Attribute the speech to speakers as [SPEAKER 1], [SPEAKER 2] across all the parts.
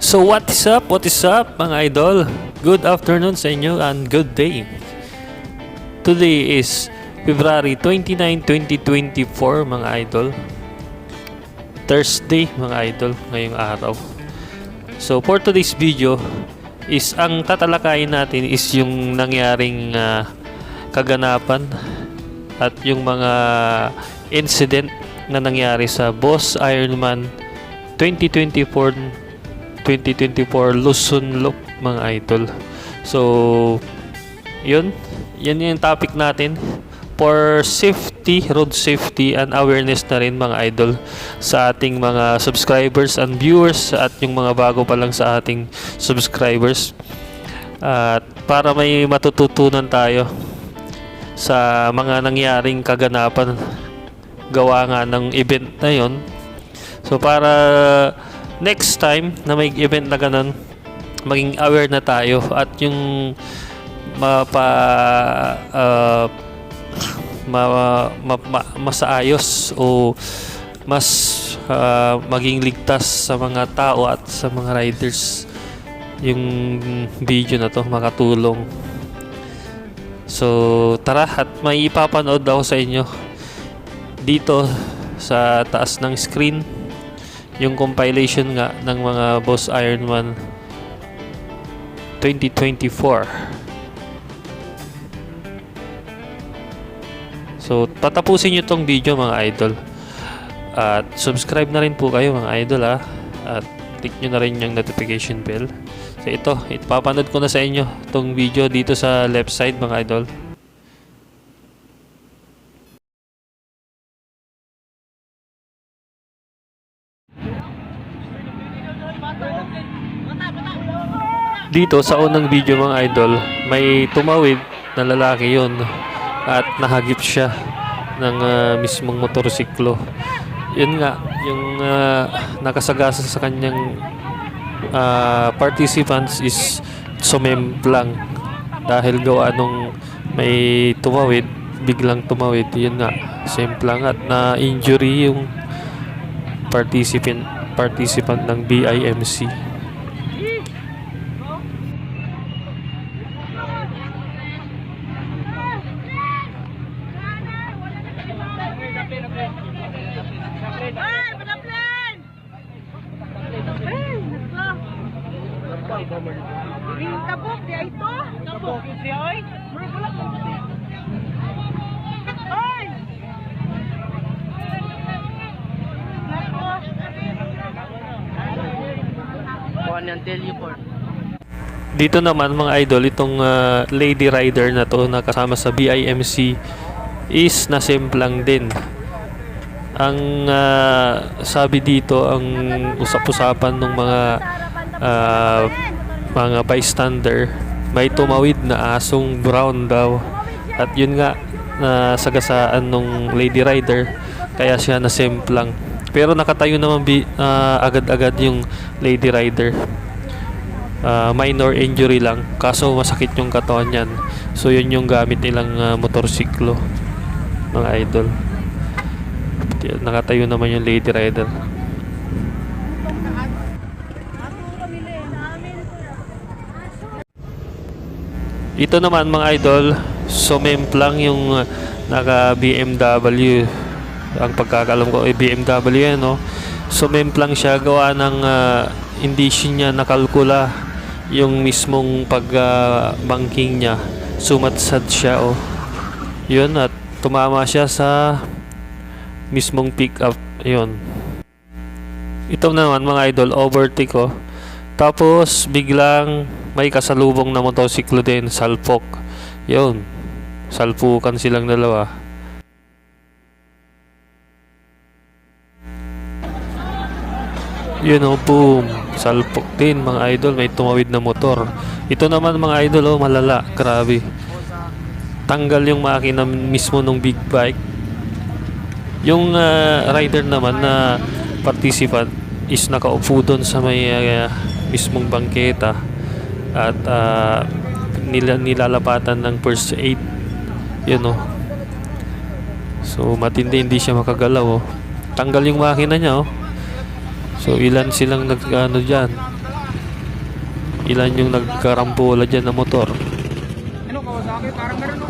[SPEAKER 1] So what is up? What is up mga idol? Good afternoon sa inyo and good day. Today is February 29, 2024 mga idol. Thursday mga idol ngayong araw. So for today's video is ang tatalakayin natin is yung nangyaring kaganapan at yung mga incident na nangyari sa Boss Ironman 2024 Luzon Loop mga idol. So yan yung topic natin for safety, road safety and awareness na rin mga idol sa ating mga subscribers and viewers at yung mga bago pa lang sa ating subscribers, at para may matututunan tayo sa mga nangyaring kaganapan gawa nga ng event na yon. So para next time na may event na ganun, maging aware na tayo at yung masaayos o mas maging ligtas sa mga tao at sa mga riders yung video na to makatulong. So tara, at may ipapanood ako sa inyo dito sa taas ng screen yung compilation nga ng mga Boss Ironman 2024. So tatapusin nyo tong video mga idol, at subscribe na rin po kayo mga idol at click nyo na rin yung notification bell. So ito, ipapanood ko na sa inyo tong video dito sa left side mga idol. Dito sa unang video mga idol, may tumawid na lalaki yon at nahagip siya ng mismong motorsiklo. Yun nga, yung nakasagasa sa kanyang participants is sumemplang dahil gawa nung may tumawid, biglang tumawid. Yun nga, semplang at na-injury yung participant ng BIMC.
[SPEAKER 2] Tabok dia itu. Tabok siya oy. Oy.
[SPEAKER 1] Dito naman mga idol, itong lady rider na to na kasama sa BIMC is nasemplang din. Ang sabi dito, ang usap-usapan ng mga bystander, may tumawid na asong brown daw, at yun nga nasagasaan nung lady rider kaya siya nasemplang. Pero nakatayo naman agad-agad yung lady rider. Minor injury lang, kaso masakit yung katawan niyan. So yun yung gamit nilang motorsiklo mga idol. Nakatayo naman yung lady rider. Ito naman mga idol, sumemplang yung naka BMW. Ang pagkakalam ko ay BMW yan, no? Sumemplang siya gawa ng hindi niya nakalkula yung mismong pag-banking niya. Sumadsad siya, oh. Yun, at tumama siya sa mismong pick up. Yun. Ito naman mga idol, overtake, oh. Tapos biglang may kasalubong na motorsiklo din, salpok. Yun, salpukan silang dalawa. Yun, oh, boom, salpok din mga idol, may tumawid na motor. Ito naman mga idol, oh, malala, grabe. Tanggal yung makina mismo ng big bike. Yung rider naman na participant is nakaupo doon sa may mismong bangketa at nilalapatan ng first aid. Yun, oh. So matindi, hindi siya makagalaw, oh. Tanggal yung makina niya, oh. So ilan silang nag-ano dyan, Ilan yung nagkarambola dyan na motor.
[SPEAKER 2] Ano, Kawasaki? Parang meron no?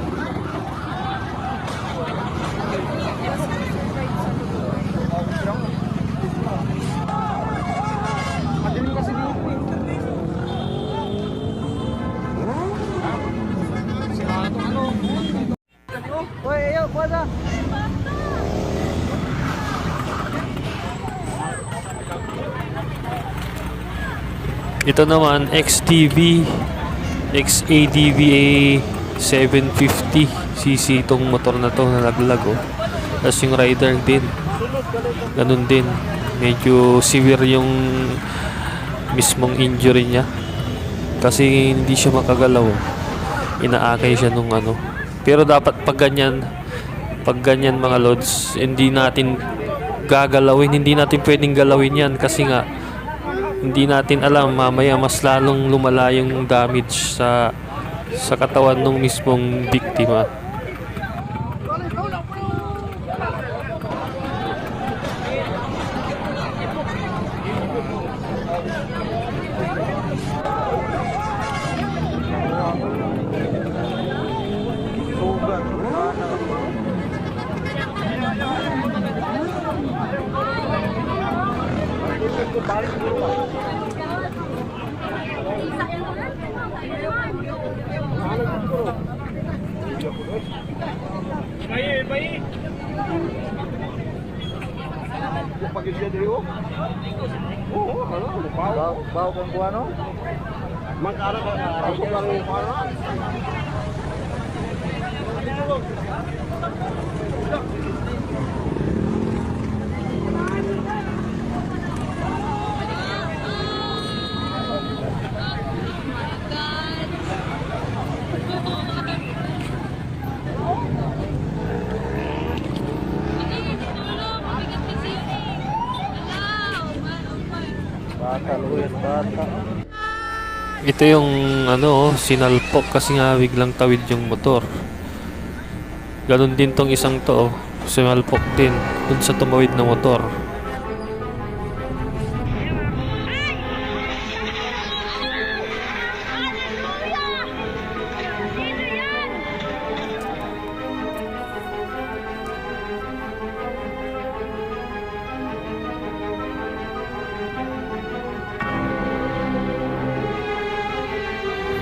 [SPEAKER 2] Madilim kasi dito eh. Sigado ano? Hoy, ayaw, kuwada!
[SPEAKER 1] Ito naman, XTV, XADVA 750cc itong motor na to na laglag oh. Tapos yung rider din, ganun din. Medyo severe yung mismong injury niya. Kasi hindi siya makagalaw oh. Inaakay siya nung ano. Pero dapat pag ganyan mga lods, hindi natin gagalawin, hindi natin pwedeng galawin yan kasi nga hindi natin alam mamaya mas lalong lumala yung damage sa katawan ng mismong biktima.
[SPEAKER 3] Bawa kang buwan no? Magkano ka? Ako pa rin yung para. Bata, Luis, bata.
[SPEAKER 1] Ito yung ano, sinalpok kasi nga biglang tawid yung motor. Ganon din tong isang to, sinalpok din dun sa tumawid na motor.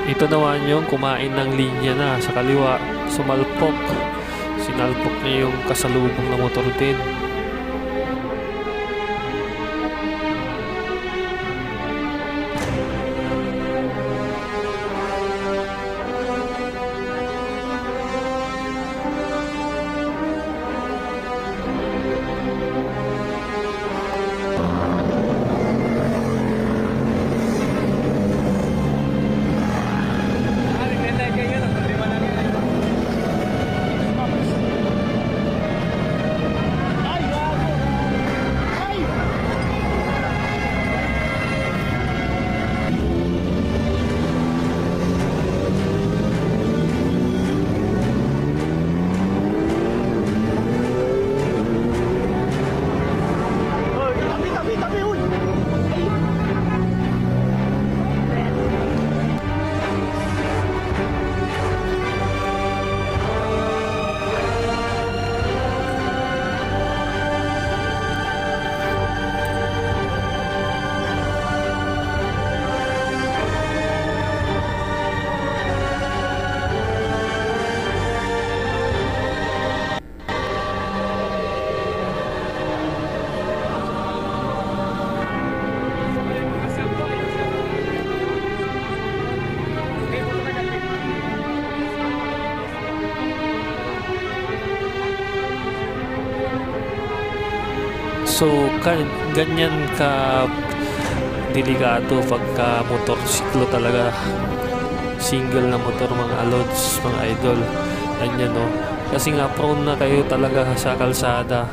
[SPEAKER 1] Ito naman yung kumain ng linya na sa kaliwa, sumalpok. Sinalpok niya yung kasalubong na motor din. So, ganyan ka delikado pagka motorsiklo talaga. Single na motor mga lods, mga idol. Ganyan no. Kasi nga prone na kayo talaga sa kalsada.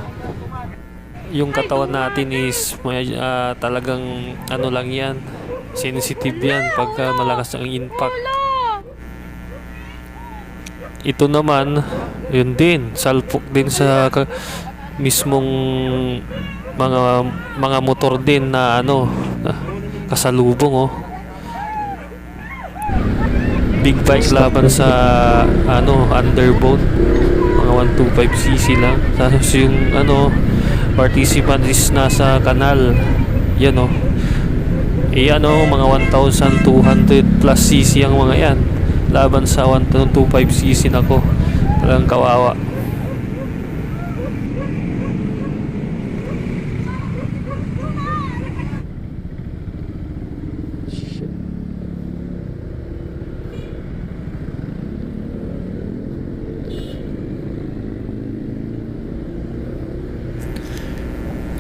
[SPEAKER 1] Yung katawan natin is talagang ano lang yan. Sensitive yan pagka malakas ang impact. Ito naman, yun din, salpok din sa mismong mga motor din na ano, na kasalubong oh. big bike laban sa underbone, mga 125cc lang. Tapos yung participant is nasa kanal, yan mga 1,200 plus cc ang mga yan laban sa 125cc. nako, talagang kawawa.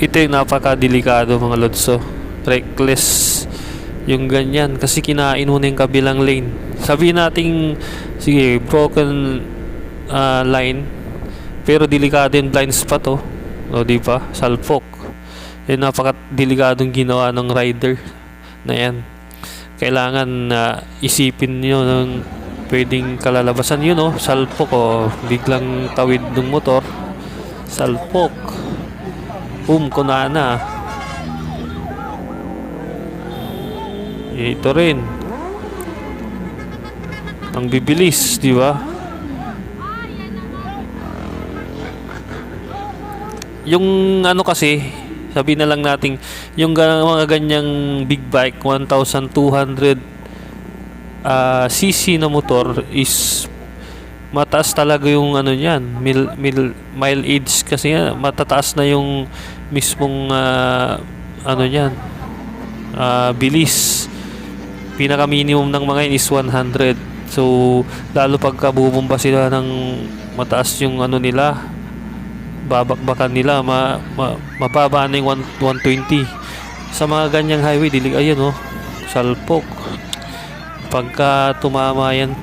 [SPEAKER 1] Ito yung napakadelikado mga lodso. Reckless yung ganyan kasi kinain mo na yung kabilang lane. Sabihin natin, sige, broken line, pero delikado yung blind spot di ba? Salpok. Yung napakadelikadong ginawa ng rider na yan. Kailangan isipin nyo ng pwedeng kalalabasan yun, salpok biglang tawid ng motor, salpok, kunana. Ito rin ang bibilis, di ba? Yung kasi, sabi na lang natin, yung mga ganyang big bike 1,200 cc na motor is mataas talaga yung niyan, mileage kasi matataas na yung mismong niyan, bilis. Pinaka minimum ng mga yun is 100. So lalo pagka bubomba sila ng mataas yung nila, babakbakan nila, mababa na yung 120 sa mga ganyang highway. Salpok. Pagka tumama yan,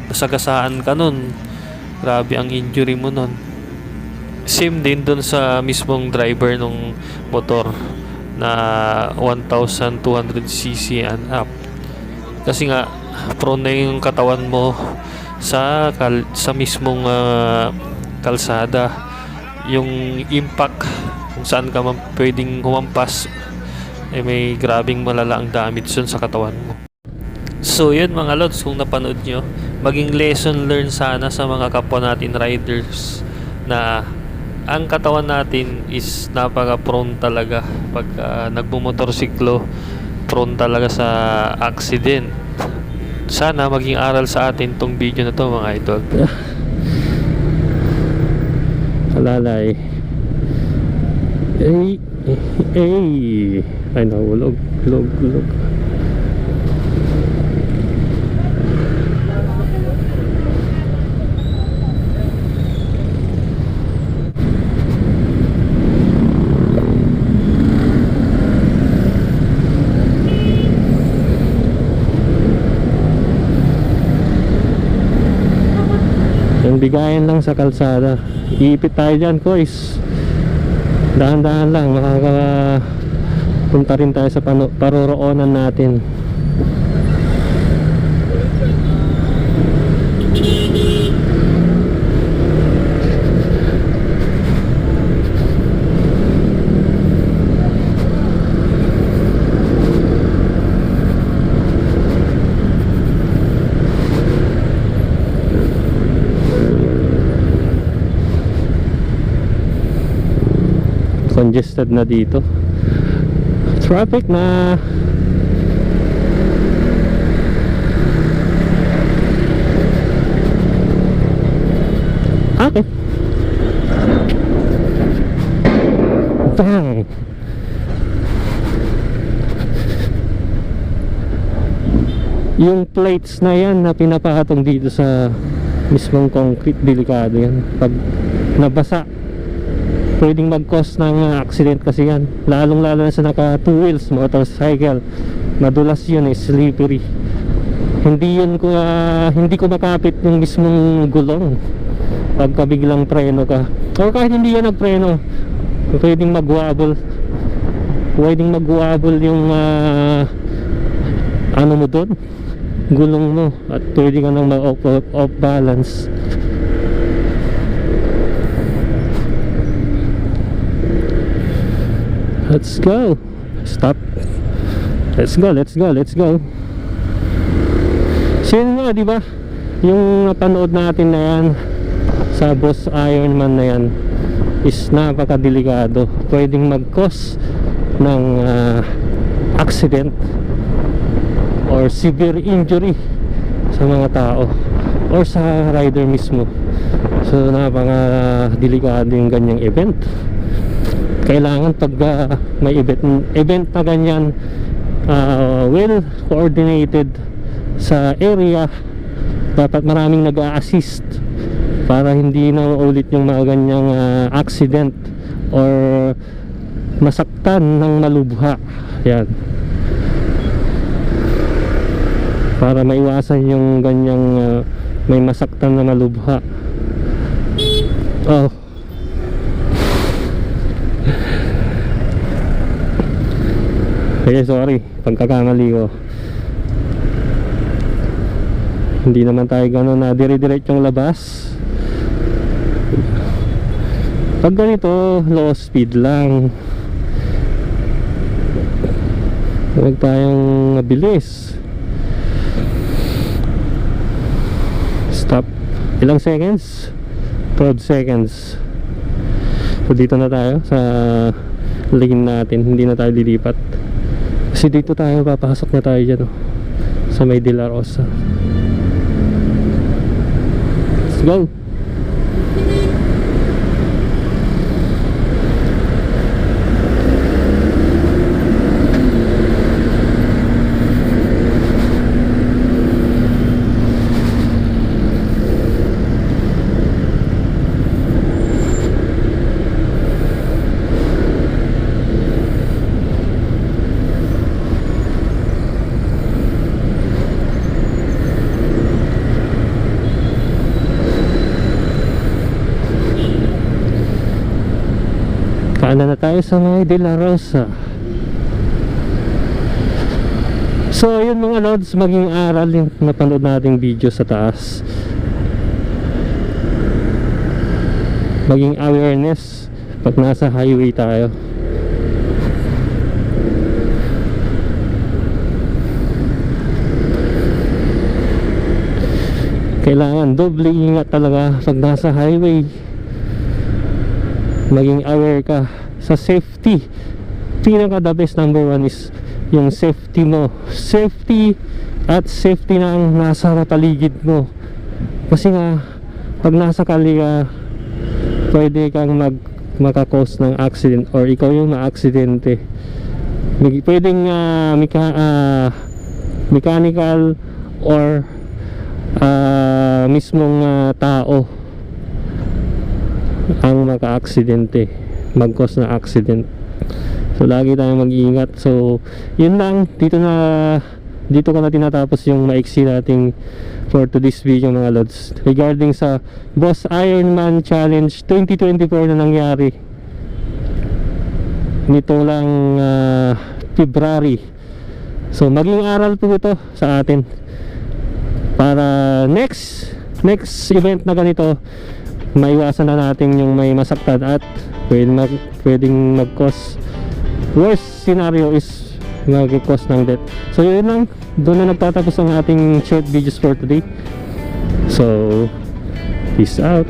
[SPEAKER 1] nasagasaan ka nun, grabe ang injury mo nun. Same din dun sa mismong driver ng motor na 1,200cc and up, kasi nga prone na yung katawan mo sa mismong kalsada. Yung impact kung saan ka pwedeng humampas, may grabing malalaang damage yun sa katawan mo. So yun mga lods, kung napanood nyo, maging lesson learned sana sa mga kapwa natin riders na ang katawan natin is napaka-prone talaga pag nagbumotorsiklo, prone talaga sa accident. Sana maging aral sa atin tong video na to mga idol. Alalay. Ay nahulog. Hulog. Yung bigayan lang sa kalsada. Iipit tayo dyan, guys. Dahan-dahan lang. Punta rin tayo sa paroroonan natin. Congested na dito, traffic na. Okay, bang. Yung plates na yan na pinapakatong dito sa mismong concrete, delikado yan. Pag nabasa, pwedeng mag-cause ng accident kasi yan, lalong lalo na sa naka 2 wheels motorcycle. Madulas yun, slippery. Hindi ko makapit yung mismong gulong pagka biglang preno ka, o kahit hindi yan nagpreno, pwedeng mag-wobble yung mo doon, gulong mo, at pwede ka nang ma-off balance. Let's go. Stop. Let's go.
[SPEAKER 4] So yun nga, di ba? Yung napanood natin na yan sa Boss Ironman na yan is napakadelikado. Pwedeng mag-cause ng accident or severe injury sa mga tao or sa rider mismo. So napaka-delikado yung ganyang event. Kailangan pag may event na ganyan, well coordinated sa area, dapat maraming nag-a-assist para hindi na ulit yung mga ganyang accident or masaktan ng malubha. Yan, para maiwasan yung ganyang may masaktan na malubha. Oh, okay, sorry, pagkakamali ko. Hindi naman tayo gano'n na dire-diretsong labas. Pag ganito, low speed lang. Huwag tayong mabilis. Stop. Ilang seconds? 12 seconds. So dito na tayo sa lane natin. Hindi na tayo lilipat. Kasi dito tayo, papasok na tayo dyan, oh, sa may De La Rosa. Let's go. Paano na tayo sa mga De La Rosa. So yun mga lods, maging aral yung napanood nating video sa taas. Maging awareness pag nasa highway tayo. Kailangan doble ingat talaga pag nasa highway. Maging aware ka sa safety. Pinaka the best, number one is yung safety mo. Safety at safety na ang nasa paligid mo. Kasi nga pag nasa kali ka, pwede kang makakause ng accident or ikaw yung ma-aksidente. Pwedeng mechanical or mismong tao ang maka-aksidente, mag-cause na accident. So lagi tayong mag-iingat. So yun lang, dito ko na tinatapos yung maiksi nating for today's video mga lods, regarding sa Boss Ironman Challenge 2024 na nangyari nito lang February. So maging aral po ito sa atin para next event na ganito, maiwasan na natin yung may masaktan at pwedeng mag-cause, worst scenario is mag-cause ng death. So yun lang, doon na nagtatapos ang ating short videos for today. So peace out.